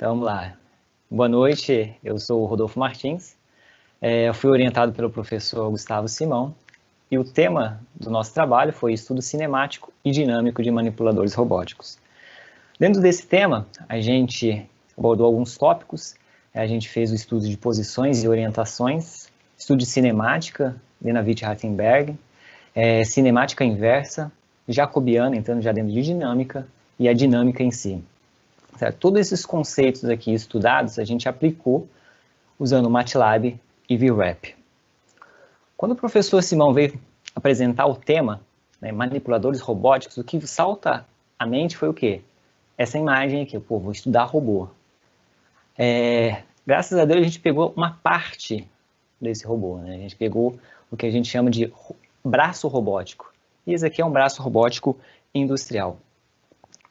Então, vamos lá. Boa noite, eu sou o Rodolfo Martins, eu fui orientado pelo professor Gustavo Simão, e o tema do nosso trabalho foi estudo cinemático e dinâmico de manipuladores robóticos. Dentro desse tema, a gente abordou alguns tópicos, a gente fez o estudo de posições e orientações, estudo de cinemática, Lena Witt-Hartenberg, cinemática inversa, jacobiana, entrando já dentro de dinâmica, e a dinâmica em si. Certo? Todos esses conceitos aqui estudados, a gente aplicou usando o MATLAB e VRAP. Quando o professor Simão veio apresentar o tema, né, manipuladores robóticos, o que salta à mente foi o quê? Essa imagem aqui, vou estudar robô. Graças a Deus a gente pegou uma parte desse robô, né? A gente pegou o que a gente chama de braço robótico. E esse aqui é um braço robótico industrial.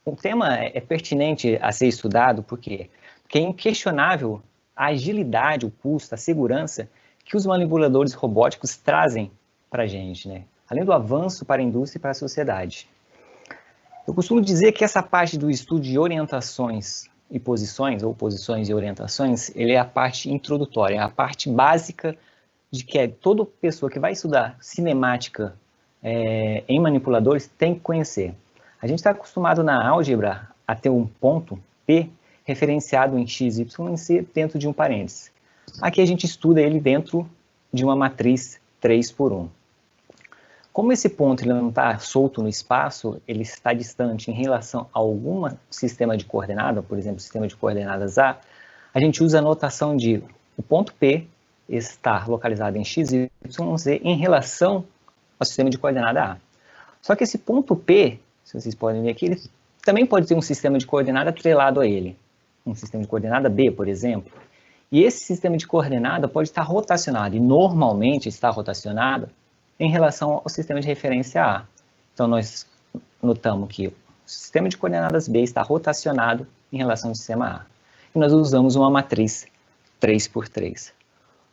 O tema é pertinente a ser estudado porque é inquestionável a agilidade, o custo, a segurança que os manipuladores robóticos trazem para a gente, né? Além do avanço para a indústria e para a sociedade. Eu costumo dizer que essa parte do estudo de orientações e posições, ou posições e orientações, ele é a parte introdutória, é a parte básica de que toda pessoa que vai estudar cinemática em manipuladores tem que conhecer. A gente está acostumado na álgebra a ter um ponto P referenciado em x, y e c dentro de um parênteses. Aqui a gente estuda ele dentro de uma matriz 3×1. Como esse ponto ele não está solto no espaço, ele está distante em relação a algum sistema de coordenada, por exemplo, sistema de coordenadas A, a gente usa a notação de o ponto P estar localizado em x, y, z em relação ao sistema de coordenada A. Só que esse ponto P, se vocês podem ver aqui, ele também pode ter um sistema de coordenada atrelado a ele. Um sistema de coordenada B, por exemplo. E esse sistema de coordenada pode estar rotacionado, e normalmente está rotacionado em relação ao sistema de referência A. Então, nós notamos que o sistema de coordenadas B está rotacionado em relação ao sistema A. E nós usamos uma matriz 3×3.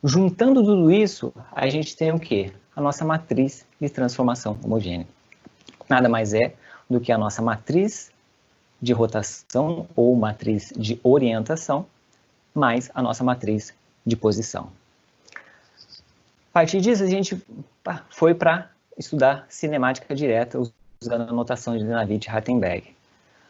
Juntando tudo isso, a gente tem o quê? A nossa matriz de transformação homogênea. Nada mais é do que a nossa matriz de rotação ou matriz de orientação, mais a nossa matriz de posição. A partir disso, a gente foi para estudar cinemática direta usando a notação de Lena Witt-Hartenberg.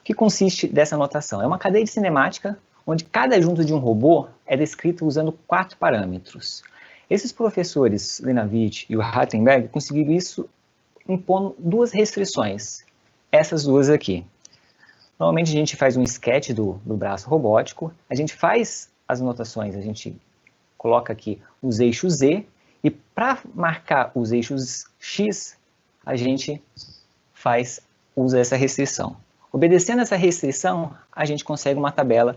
O que consiste dessa notação? É uma cadeia de cinemática onde cada junta de um robô é descrito usando 4 parâmetros. Esses professores, Lena Witt e o Hartenberg, conseguiram isso impondo 2 restrições, essas 2 aqui. Normalmente a gente faz um sketch do braço robótico, a gente faz as notações, a gente coloca aqui os eixos Z, e para marcar os eixos X, a gente usa essa restrição. Obedecendo essa restrição, a gente consegue uma tabela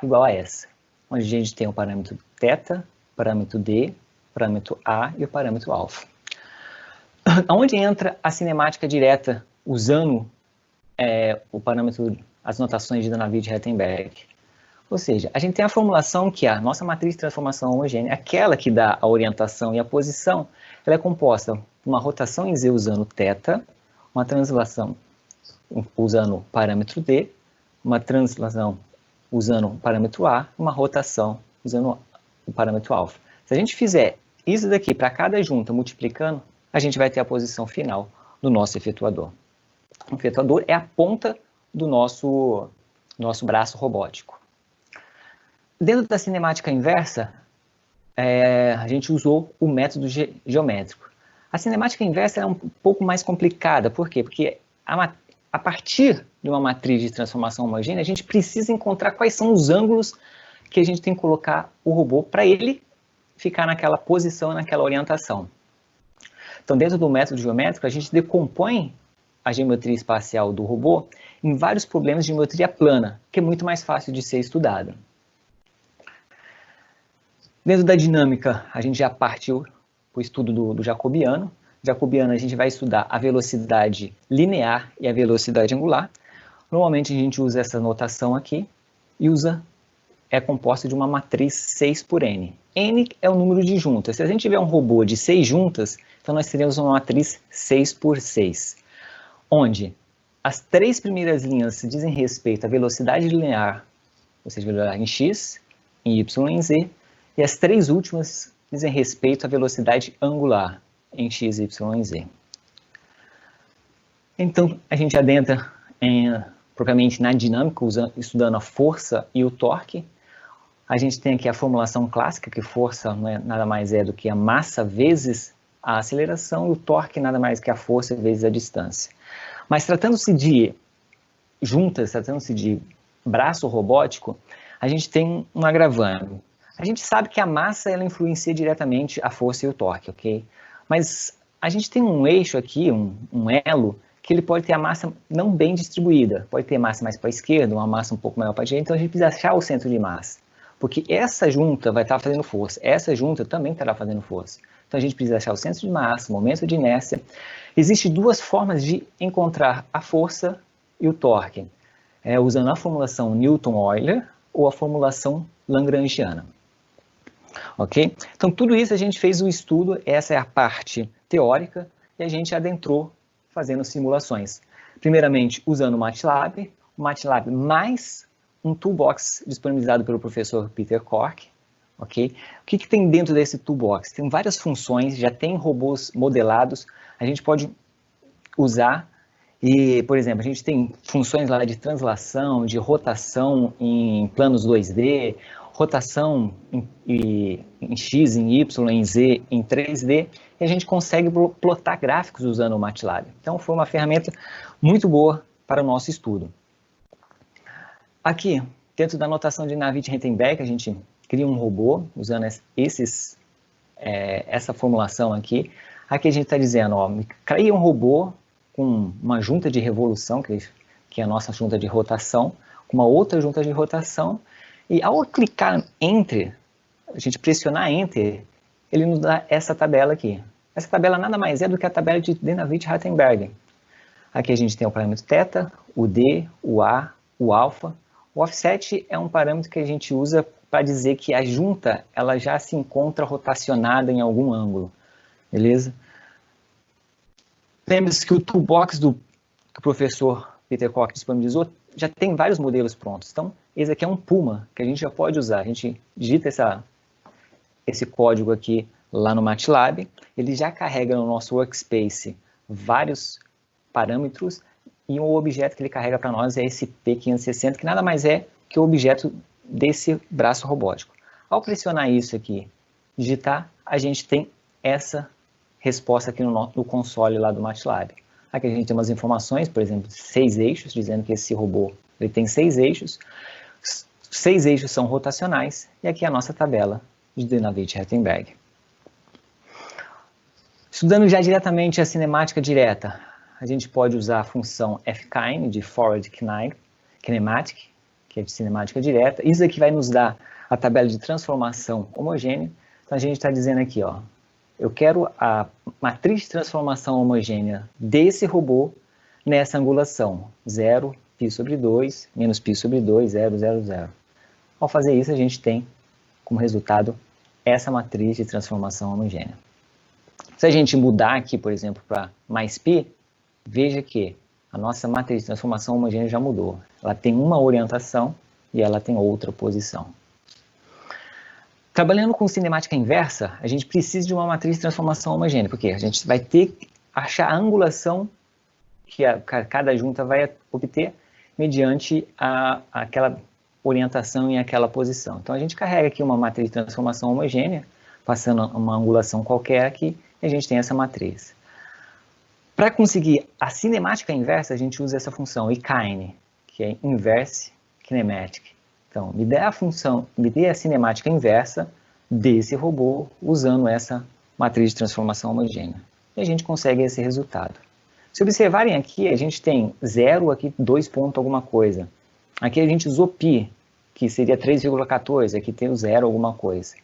igual a essa, onde a gente tem o parâmetro θ, o parâmetro D, o parâmetro A e o parâmetro alfa. Onde entra a cinemática direta usando o parâmetro, as notações de Lena Witt-Hartenberg? Ou seja, a gente tem a formulação que a nossa matriz de transformação homogênea, aquela que dá a orientação e a posição, ela é composta por uma rotação em Z usando θ, uma translação usando o parâmetro D, uma translação usando o parâmetro A, uma rotação usando o parâmetro alfa. Se a gente fizer isso daqui para cada junta multiplicando, a gente vai ter a posição final do nosso efetuador. O efetuador é a ponta do nosso braço robótico. Dentro da cinemática inversa, a gente usou o método geométrico. A cinemática inversa é um pouco mais complicada. Por quê? Porque a partir de uma matriz de transformação homogênea, a gente precisa encontrar quais são os ângulos que a gente tem que colocar o robô para ele ficar naquela posição, naquela orientação. Então, dentro do método geométrico, a gente decompõe a geometria espacial do robô em vários problemas de geometria plana, que é muito mais fácil de ser estudado. Dentro da dinâmica, a gente já partiu para o estudo do jacobiano. Jacobiano, a gente vai estudar a velocidade linear e a velocidade angular. Normalmente, a gente usa essa notação aqui e é composta de uma matriz 6×n. N é o número de juntas. Se a gente tiver um robô de 6 juntas, então nós teremos uma matriz 6×6, onde as 3 primeiras linhas dizem respeito à velocidade linear ou seja, velocidade em x, em y e em z, e as três últimas dizem respeito à velocidade angular em x, y e z. Então, a gente adentra propriamente na dinâmica, estudando a força e o torque. A gente tem aqui a formulação clássica, que força não é nada mais é do que a massa vezes a aceleração, e o torque nada mais que a força vezes a distância. Mas tratando-se de juntas, tratando-se de braço robótico, a gente tem um agravante. A gente sabe que a massa ela influencia diretamente a força e o torque, ok? Mas a gente tem um eixo aqui, um elo, que ele pode ter a massa não bem distribuída. Pode ter massa mais para a esquerda, uma massa um pouco maior para a direita, então a gente precisa achar o centro de massa. Porque essa junta vai estar fazendo força, essa junta também estará fazendo força. Então a gente precisa achar o centro de massa, o momento de inércia. Existem duas formas de encontrar a força e o torque, usando a formulação Newton-Euler ou a formulação lagrangiana. Ok? Então tudo isso a gente fez o estudo, essa é a parte teórica, e a gente adentrou fazendo simulações. Primeiramente usando o MATLAB mais um toolbox disponibilizado pelo professor Peter Cork. Okay? O que tem dentro desse toolbox? Tem várias funções, já tem robôs modelados, a gente pode usar, e, por exemplo, a gente tem funções lá de translação, de rotação em planos 2D, rotação em X, em Y, em Z, em 3D, e a gente consegue plotar gráficos usando o MATLAB. Então, foi uma ferramenta muito boa para o nosso estudo. Aqui, dentro da notação de Navier-Ritenberg, a gente cria um robô usando essa formulação aqui. Aqui a gente está dizendo, ó, cria um robô com uma junta de revolução, que é a nossa junta de rotação, com uma outra junta de rotação, e ao clicar Enter, a gente pressionar Enter, ele nos dá essa tabela aqui. Essa tabela nada mais é do que a tabela de Navier-Ritenberg. Aqui a gente tem o parâmetro θ, o d, o a, o alfa. O offset é um parâmetro que a gente usa para dizer que a junta ela já se encontra rotacionada em algum ângulo, beleza? Lembre-se que o toolbox que o professor Peter Cork disponibilizou já tem vários modelos prontos. Então, esse aqui é um Puma que a gente já pode usar. A gente digita esse código aqui lá no MATLAB, ele já carrega no nosso workspace vários parâmetros, e o objeto que ele carrega para nós é esse P560, que nada mais é que o objeto desse braço robótico. Ao pressionar isso aqui, digitar, a gente tem essa resposta aqui no console lá do MATLAB. Aqui a gente tem umas informações, por exemplo, 6 eixos, dizendo que esse robô ele tem 6 eixos. 6 eixos são rotacionais, e aqui é a nossa tabela de Navier-Ritenberg. Estudando já diretamente a cinemática direta, a gente pode usar a função fkine, de Forward Kinematic, que é de cinemática direta. Isso aqui vai nos dar a tabela de transformação homogênea. Então a gente está dizendo aqui, ó, eu quero a matriz de transformação homogênea desse robô nessa angulação, 0, π sobre 2, menos π sobre 2, 0, 0, 0. Ao fazer isso, a gente tem como resultado essa matriz de transformação homogênea. Se a gente mudar aqui, por exemplo, para mais π, veja que a nossa matriz de transformação homogênea já mudou. Ela tem uma orientação e ela tem outra posição. Trabalhando com cinemática inversa, a gente precisa de uma matriz de transformação homogênea, porque a gente vai ter que achar a angulação que cada junta vai obter mediante aquela orientação e aquela posição. Então a gente carrega aqui uma matriz de transformação homogênea, passando uma angulação qualquer aqui, e a gente tem essa matriz. Para conseguir a cinemática inversa, a gente usa essa função ikine, que é Inverse Kinematic. Então, me dê a cinemática inversa desse robô usando essa matriz de transformação homogênea. E a gente consegue esse resultado. Se observarem aqui, a gente tem 0, aqui 2 ponto alguma coisa. Aqui a gente usou π, que seria 3,14, aqui tem o 0 alguma coisa.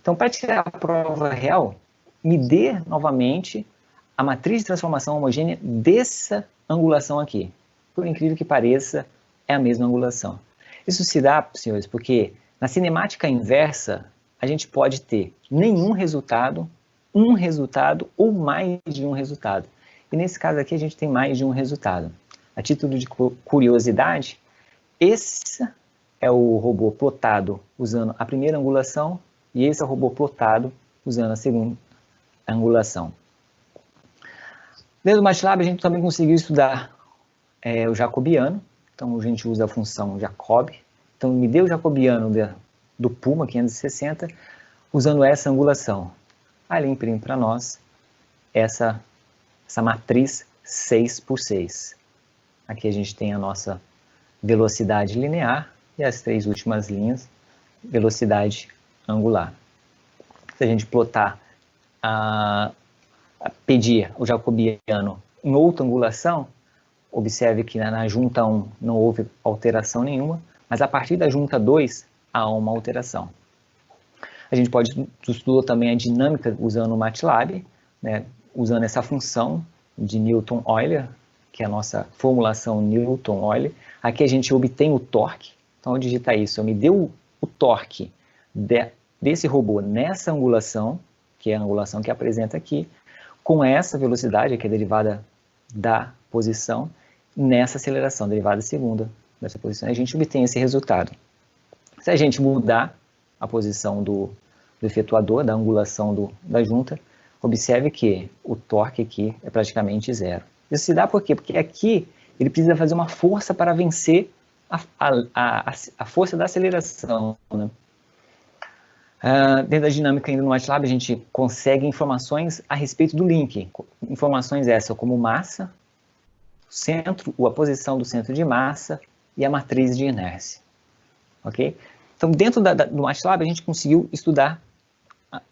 Então, para tirar a prova real, me dê novamente a matriz de transformação homogênea dessa angulação aqui. Por incrível que pareça, é a mesma angulação. Isso se dá, senhores, porque na cinemática inversa, a gente pode ter nenhum resultado, um resultado ou mais de um resultado. E nesse caso aqui, a gente tem mais de um resultado. A título de curiosidade, essa é o robô plotado usando a primeira angulação, e esse é o robô plotado usando a segunda angulação. Dentro do MATLAB, a gente também conseguiu estudar o jacobiano. Então, a gente usa a função Jacob. Então, me deu o jacobiano do Puma 560 usando essa angulação. Aí ele imprime para nós essa matriz 6x6. Aqui a gente tem a nossa velocidade linear e as 3 últimas linhas, velocidade angular. Se a gente plotar, pedir o jacobiano em outra angulação, observe que na junta 1 não houve alteração nenhuma, mas a partir da junta 2 há uma alteração. A gente pode estudar também a dinâmica usando o MATLAB, né, usando essa função de Newton-Euler, que é a nossa formulação Newton-Euler. Aqui a gente obtém o torque. Então, eu digitar isso, me deu o torque desse robô nessa angulação, que é a angulação que apresenta aqui, com essa velocidade, que é derivada da posição, nessa aceleração, derivada segunda dessa posição, a gente obtém esse resultado. Se a gente mudar a posição do efetuador, da angulação da junta, observe que o torque aqui é praticamente zero. Isso se dá por quê? Porque aqui ele precisa fazer uma força para vencer a força da aceleração, né? Dentro da dinâmica ainda no MATLAB, a gente consegue informações a respeito do link. Informações essas como massa, a posição do centro de massa e a matriz de inércia. Ok? Então, dentro do MATLAB, a gente conseguiu estudar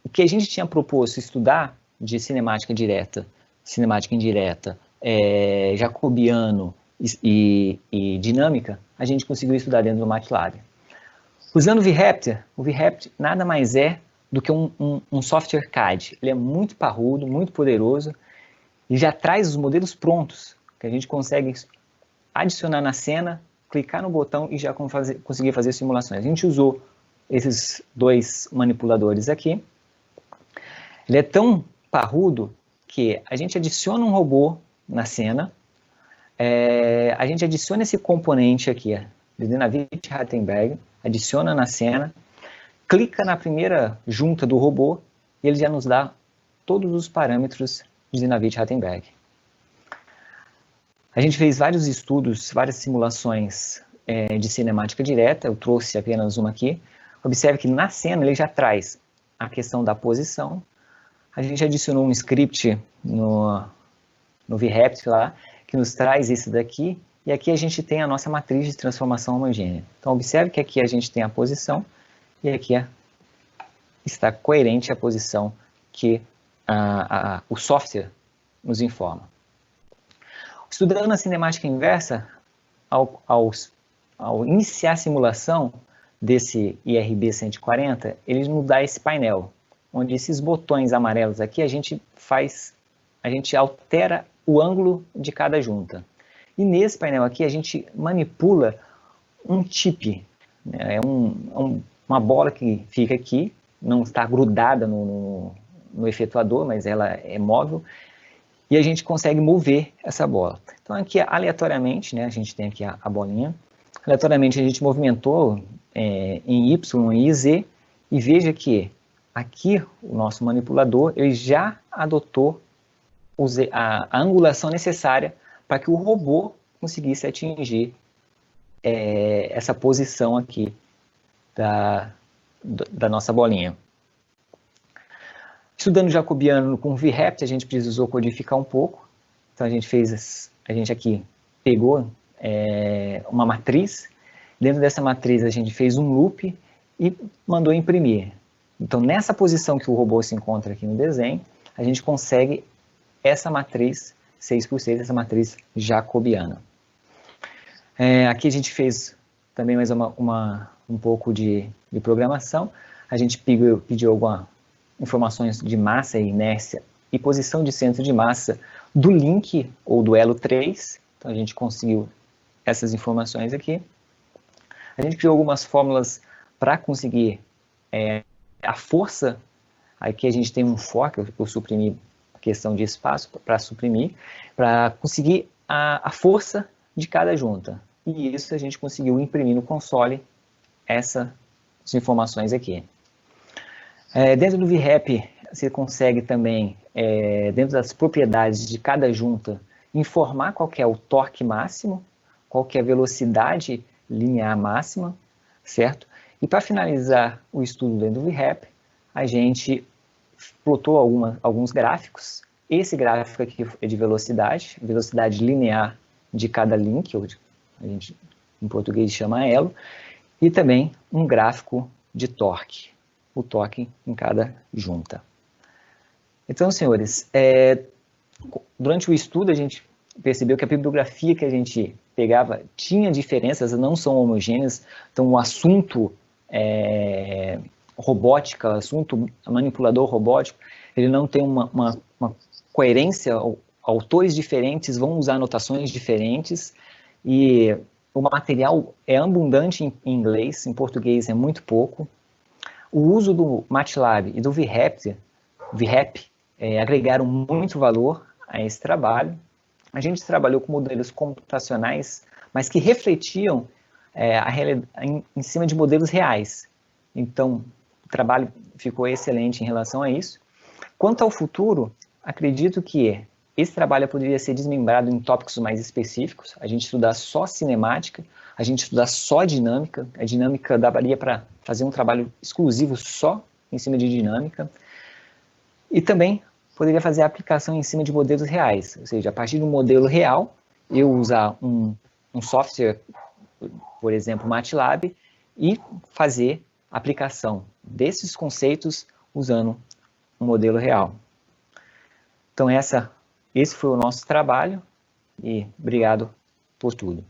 o que a gente tinha proposto estudar de cinemática direta, cinemática indireta, jacobiano e dinâmica, a gente conseguiu estudar dentro do MATLAB. Usando o VRaptor nada mais é do que um software CAD. Ele é muito parrudo, muito poderoso e já traz os modelos prontos, que a gente consegue adicionar na cena, clicar no botão e já conseguir fazer simulações. A gente usou esses 2 manipuladores aqui. Ele é tão parrudo que a gente adiciona um robô na cena, a gente adiciona esse componente aqui, de Dynavit-Rattenberg, adiciona na cena, clica na primeira junta do robô e ele já nos dá todos os parâmetros de Dynavit-Rattenberg. A gente fez vários estudos, várias simulações de cinemática direta, eu trouxe apenas uma aqui. Observe que na cena ele já traz a questão da posição. A gente adicionou um script no VRaptor lá, que nos traz isso daqui, e aqui a gente tem a nossa matriz de transformação homogênea. Então, observe que aqui a gente tem a posição, e aqui está coerente a posição que o software nos informa. Estudando a cinemática inversa, ao iniciar a simulação desse IRB 140, ele nos dá esse painel, onde esses botões amarelos aqui, a gente altera o ângulo de cada junta. E nesse painel aqui, a gente manipula um chip, né? Uma bola que fica aqui, não está grudada no efetuador, mas ela é móvel, e a gente consegue mover essa bola. Então aqui, aleatoriamente, né, a gente tem aqui a bolinha, aleatoriamente a gente movimentou em Y e Z, e veja que aqui o nosso manipulador ele já adotou a angulação necessária para que o robô conseguisse atingir essa posição aqui da nossa bolinha. Estudando jacobiano com o VRaptor, a gente precisou codificar um pouco. Então a gente aqui pegou uma matriz. Dentro dessa matriz a gente fez um loop e mandou imprimir. Então nessa posição que o robô se encontra aqui no desenho, a gente consegue essa matriz 6x6, essa matriz jacobiana. Aqui a gente fez também mais um pouco de programação. A gente pediu algumas informações de massa e inércia e posição de centro de massa do link ou do elo 3. Então a gente conseguiu essas informações aqui. A gente criou algumas fórmulas para conseguir a força. Aqui a gente tem um for, que eu suprimi a questão de espaço para suprimir, para conseguir a força de cada junta. E isso a gente conseguiu imprimir no console essas informações aqui. Dentro do VRAP, você consegue também, dentro das propriedades de cada junta, informar qual que é o torque máximo, qual que é a velocidade linear máxima, certo? E para finalizar o estudo dentro do VRAP, a gente plotou alguns gráficos. Esse gráfico aqui é de velocidade linear de cada link, a gente em português chama elo, e também um gráfico de torque, o torque em cada junta. Então, senhores, durante o estudo a gente percebeu que a bibliografia que a gente pegava tinha diferenças, não são homogêneas, então o assunto robótica, assunto manipulador robótico, ele não tem uma coerência, autores diferentes vão usar anotações diferentes, e o material é abundante em inglês, em português é muito pouco. O uso do MATLAB e do VRAP agregaram muito valor a esse trabalho. A gente trabalhou com modelos computacionais, mas que refletiam a realidade em cima de modelos reais. Então, o trabalho ficou excelente em relação a isso. Quanto ao futuro, acredito que esse trabalho poderia ser desmembrado em tópicos mais específicos, a gente estudar só cinemática, a gente estudar só dinâmica, a dinâmica daria para fazer um trabalho exclusivo só em cima de dinâmica, e também poderia fazer a aplicação em cima de modelos reais, ou seja, a partir de um modelo real, eu usar um software, por exemplo, MATLAB, e fazer a aplicação desses conceitos usando um modelo real. Então, esse foi o nosso trabalho, e obrigado por tudo.